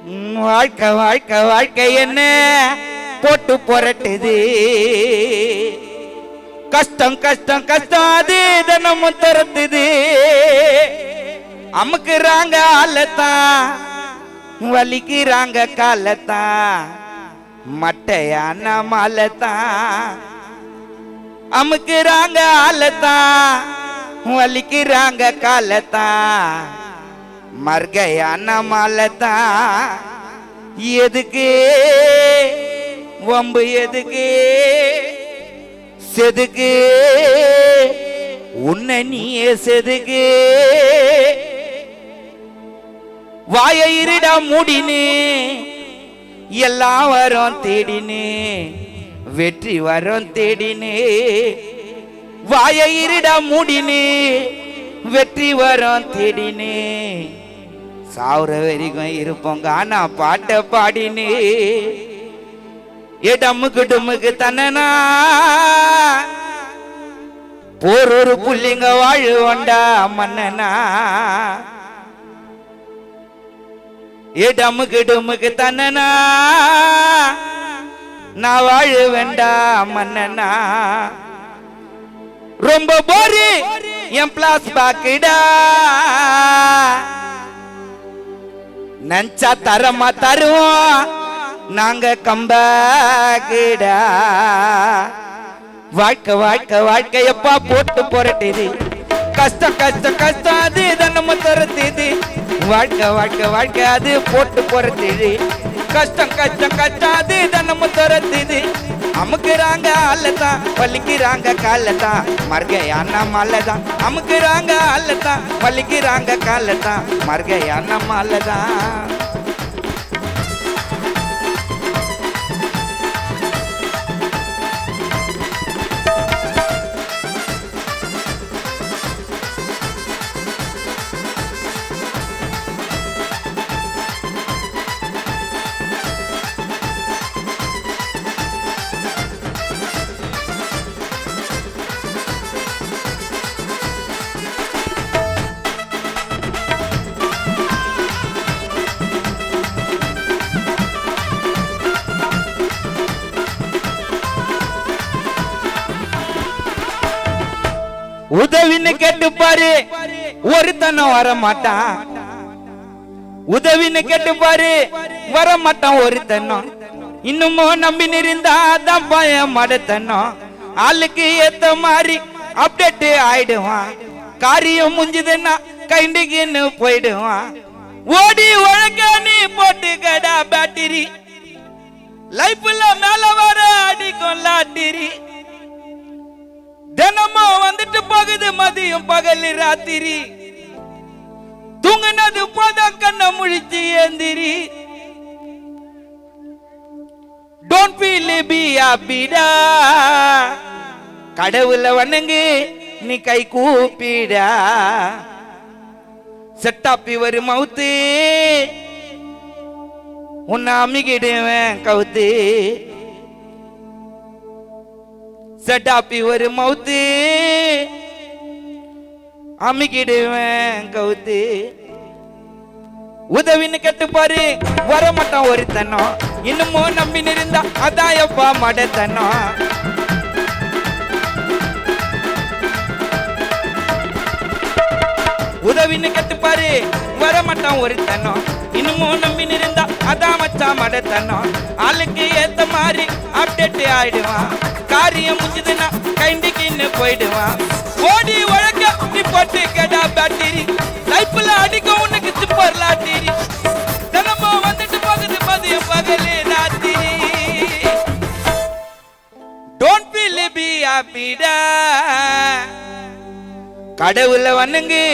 வாழ்க்கை வாழ்க்கை வாழ்க்கை என்ன போட்டு புரட்டுது. கஷ்டம் கஷ்டம் கஷ்டம் அது தினமும் துரத்துது. அமுக்குறாங்க ஆளத்தான், வலிக்கிறாங்க காலத்தான், மட்டையான மாலத்தான். அமுக்குறாங்க ஆளத்தான், வலிக்கிறாங்க காலத்தான், மர்கையான மாலத்தான். எதுக்கு வம்பு, எதுக்கு செதுக்கு, உன்னை நீயே செதுக்கு. வாய இருடா மூடினு எல்லாம் வரும் தேடினு, வெற்றி வரும் தேடினு. வாய இருடா மூடினு வெற்றி வரும் தேடினு. சாவுற வரைக்கும் இருப்போங்க ஆனா பாட்ட பாடினு. டம்முக்கு டும்முக்கு தன்னனா போரொரு புள்ளிங்க வாழுவண்டா மன்னனா. டம்முக்கு டும்முக்கு தன்னனா நான் வாழுவேண்டா மன்னனா. ரொம்ப போரி என் பிளாஸ் பாக்குடா, நஞ்சா தரமா தருவோம் நாங்க கம்பாக்கிடா. வாழ்க்கை வாழ்க்கை வாழ்க்கையப்பா போட்டு புரட்டுது. கஷ்டம் கஷ்டம் கஷ்டம் அது தினமும் துரத்துது. வாழ்க்கை வாழ்க்கை வாழ்க்கை அது போட்டு புரட்டுது. கஷ்டம் கஷ்டம் கஷ்டம் அது தினமும் துரத்துது. அமுக்குறாங்க ஆளத்தான், வலிக்கிறாங்க காலத்தான், மர்கையான மாலதான். அமுக்குறாங்க ஆளத்தான், வலிக்கிறாங்க காலத்தான், மர்கையான மாலதான். உதவின்னு கேட்டு பாரு ஒருத்தனும் வர மாட்டான். உதவின்னு கேட்டு பாரு வர மாட்டான் ஒருத்தனும். இன்னமும் நம்பி இருந்தா தான் பயம் மடத்தனும். ஆளுக்கு ஏத்த மாதிரி அப்டேட் ஆயிடுவான். காரியம் முடிஞ்சதுன்னா கைண்டுக்குன்னு போயிடுவான். ஓடி உழக்க நீ போட்டு கடா பேட்டரி, லைஃப்ல மேல வர அடிக்கும் லாட்டிரி. தினமும் வந்துட்டு போகுது மதியம் பகல் ராத்திரி. தூங்குனது போத கண்ண முழிச்சு ஏந்திரி. டோன்ட் ஃபீல் பி ஹாப்பிடா, கடவுளை வணங்கு நீ கை கூப்பிடா. செட்டாப்பி வரும் மவுத்து உன்னை அமிக்கிடுவேன் கவுத்து. செட்டாப்பி ஒரு மவுத்து அமிக்கிடுவேன் கவுத்து. உதவின்னு கேட்டு பாரு வர மாட்டான் ஒருத்தனும். இன்னமும் நம்பி இருந்தா அதாயப்பா மடத்தனும். உதவின்னு கேட்டு பாரு வர மாட்டான் ஒருத்தனும். இன்னமும் நம்பி இருந்தா அதான் மச்சா மடத்தனும். ஆளுக்கு ஏத்த மாதிரி அப்டேட் ஆயிடுவான். காரியம் முடிஞ்சதுன்னா கைண்டுக்குன்னு போயிடுவான். ஓடி உழக்க நீ போட்டு கேடா பேட்டரி, லைஃப்ல அடிக்க உனக்கு சூப்பர் லாட்டிரி. தினமும் வந்துட்டு போகுது மதியம் பகலே ராத்திரி. டோன்ட் ஃபீல் பி ஹாப்பிடா, கடவுளை வணங்கு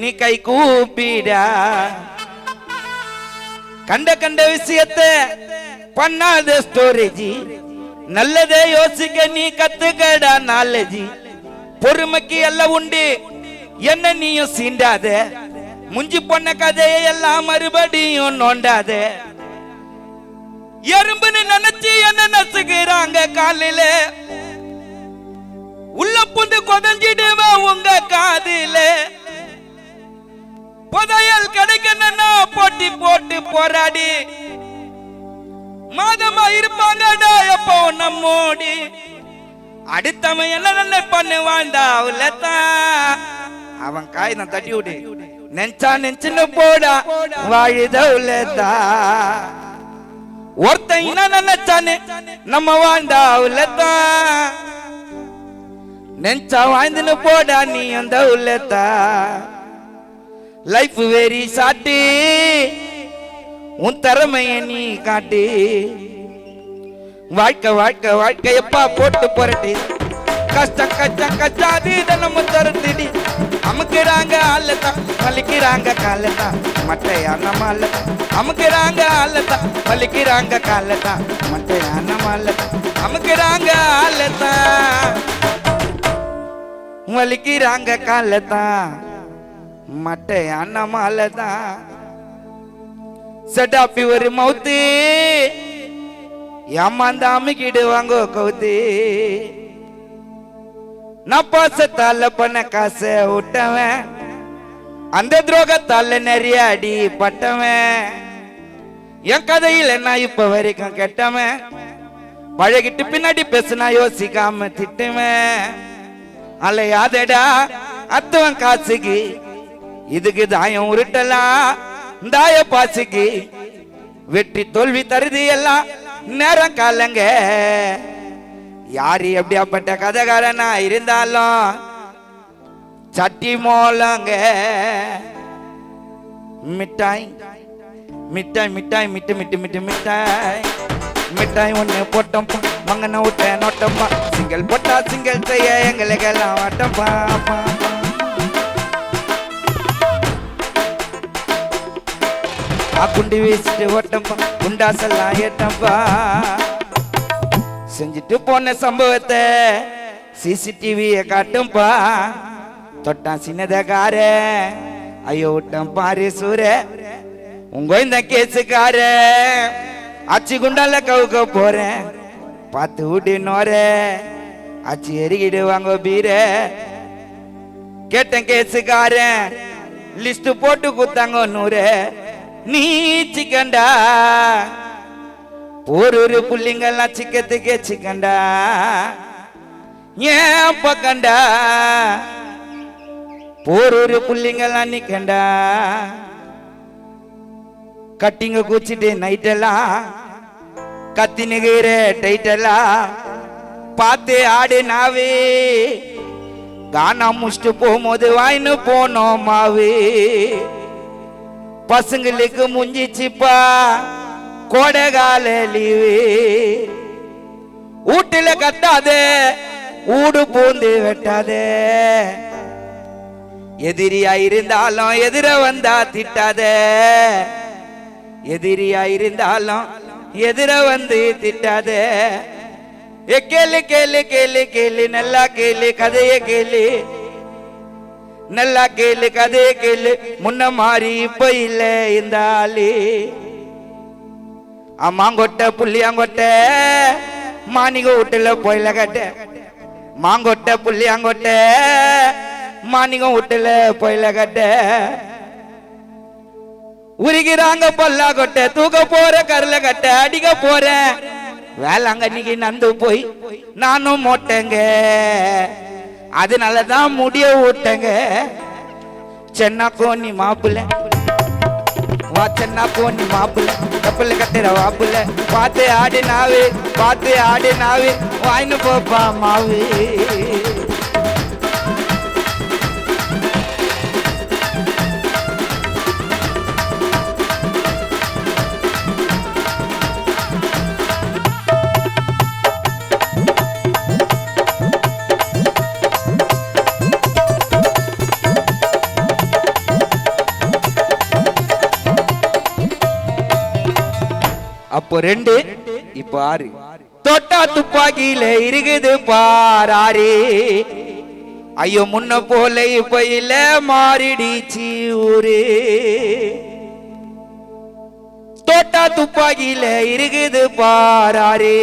நீ கை கூப்பிடா. கண்ட கண்ட விஷயத்தை பண்ணாத ஸ்டோரேஜி, நல்லதே யோசிக்க நீ கத்துக்கடா நாலேஜி. பொறுமைக்கு எல்லாம் உண்டு என்ன நீயும் சீண்டாத. முஞ்சி பொண்ண கதையை எல்லாம் மறுபடியும் நோண்டாத. எறும்புன்னு நினைச்சு என்ன நசுக்கிறாங்க காலில, உள்ள புந்து கொதஞ்சிடுவேன் உங்க காதில. புதையல் கிடைக்கணும்னா போட்டி போட்டு போராடி மாதமா இருப்பாங்கடா எப்போ நம்மோடி அடுத்தவன் என்ன நினைப்பான்னு வாழ்ந்தா அவளத்தான் அவன் காய் நான் தட்டி விடு நெஞ்சா நெஞ்சுன்னு போடா வாழுதவுலதா ஒருத்தன் என்ன நினைச்சானு நம்ம வாழ்ந்தா அவளத்தான் நெஞ்சா வாழ்ந்துன்னு போடா நீ அந்த உள்ளதா லைஃப் வெரி சாட்டி உன் திறமைய நீ காட்டி வாழ்க்கை வாழ்க்கை வாழ்க்கை எப்பா போட்டு புரட்டி கஷ்டம் கஷ்டம் கஷ்டாது நம்ம தருத்திடி அமுக்கிறாங்க அல்லதான் வலிக்கிறாங்க காலதான் மட்டையான மாலதான் அமுக்கிறாங்க அல்லதான் வலிக்கிறாங்க காலதான் மட்டையான மாலதான் அமுக்கிறாங்க அல்லதான் வலிக்கிறாங்க காலதான் மட்டையான மாலதான் சடாப்பி ஒரு மவுத்து ஏமாந்த அமுக்கிடுவாங்க கவுத்து நான் பாசத்தால பண்ண காசை விட்டவன் அந்த துரோகத்தால நிறைய அடி பட்டவன் என் கதையில நான் இப்ப வரைக்கும் கெட்டவன் பழகிட்டு பின்னாடி பேசுனா யோசிக்காம திட்டுவேன் அலையாதடா அத்தவன் காசுக்கு இதுக்கு தாயம் உருட்டலாம் தாய பாசுக்கு வெற்றி தோல்வி தருது எல்லாம் நேரம் காலங்க யாரு எப்படியாப்பட்ட கதைகாரனா இருந்தாலும் சட்டி மோலங்க மிட்டாய் மிட்டாய் மிட்டாய் மிட்டு மிட்டு மிட்டு மிட்டாய் மிட்டாய் ஒண்ணு போட்டோம்பா மங்கன விட்ட நோட்டம்பா சிங்கல் போட்டா சிங்கல் செய்ய எங்களுக்கெல்லாம் வாட்டம்பா குண்டி வீசிட்டு ஓட்டம்பா குண்டாசெல்லாம் ஏட்டம்பா செஞ்சுட்டு போன சம்பவத்தை சிசிடிவிய காட்டும்பா தொட்டான் சின்னதக்கார ஐயோ விட்டம் பாரு சூர உங்க இந்த கேசுக்கார அச்சு குண்டால கவுக்க போறேன் பார்த்து விட்டுனோர அச்சு எரிக்கிடுவாங்க பீர கேட்டேன் கேசுக்காரன் லிஸ்ட் போட்டு குத்தாங்க 100 நீ சிக்கண்டா ஒரு புள்ளிங்கெல்லாம் சிக்கத்துக்கே சிக்கண்டா ஏன் பக்கண்டா ஒரு புள்ளிங்கெல்லாம் நிக்கண்டா கட்டிங்க கூச்சிட்டு நைட்டெல்லாம் கத்தி நிகிற டைட்டெல்லாம் பார்த்து ஆடு நாவே கானா முடிச்சுட்டு போகும்போது வாயின்னு போனோம் மாவு பசங்களுக்கு முஞ்சிச்சுப்பா கோடைகால லீவு வீட்டுல கத்தாதே ஊடு பூந்து வெட்டாதே எதிரியா இருந்தாலும் எதிர வந்தா திட்டாதே எதிரியா இருந்தாலும் எதிர வந்து திட்டாதே கேளு கேளு கேளு கேளு நல்லா கேளு கதைய கேளு நல்லா கேளு கதைய கேளு முன்ன மாறி இப்ப இல்ல இந்த ஆளு மாங்கொட்டை புள்ளியாங்கொட்டை மாணிக வீட்டுல போயில கட்ட மாங்கொட்டை புள்ளியாங்கொட்டை மாணிக வீட்டுல போயில கட்ட உருகிறாங்க பல்லா கொட்டை தூக்க போற கருல கட்ட அடிக்க போறேன் வேளாங்கண்ணிக்கு நந்து போய் நானும் மோட்டேங்க அதனாலதான் முடிய விட்டேங்க சென்னா கோணி மாப்பிள்ள வா சென்னா கோணி மாப்பிள்ள கப்பல் கட்டுற வாப்புல பார்த்து ஆடு நாவு பார்த்து ஆடு நாவு வாய்னு போப்பா மாவு அப்போ 2 இப்போ 6 தொட்டா துப்பாக்கியில இருக்குது பாராரு ஐயோ முன்ன போல இப்ப இல்ல மாறிடுச்சு ஊரு தொட்டா துப்பாக்கியில இருக்குது பாராரு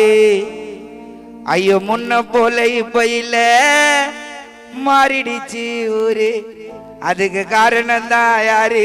ஐயோ முன்ன போல இப்ப இல்ல மாறிடுச்சு ஊரு அதுக்கு காரணம் தான் யாரு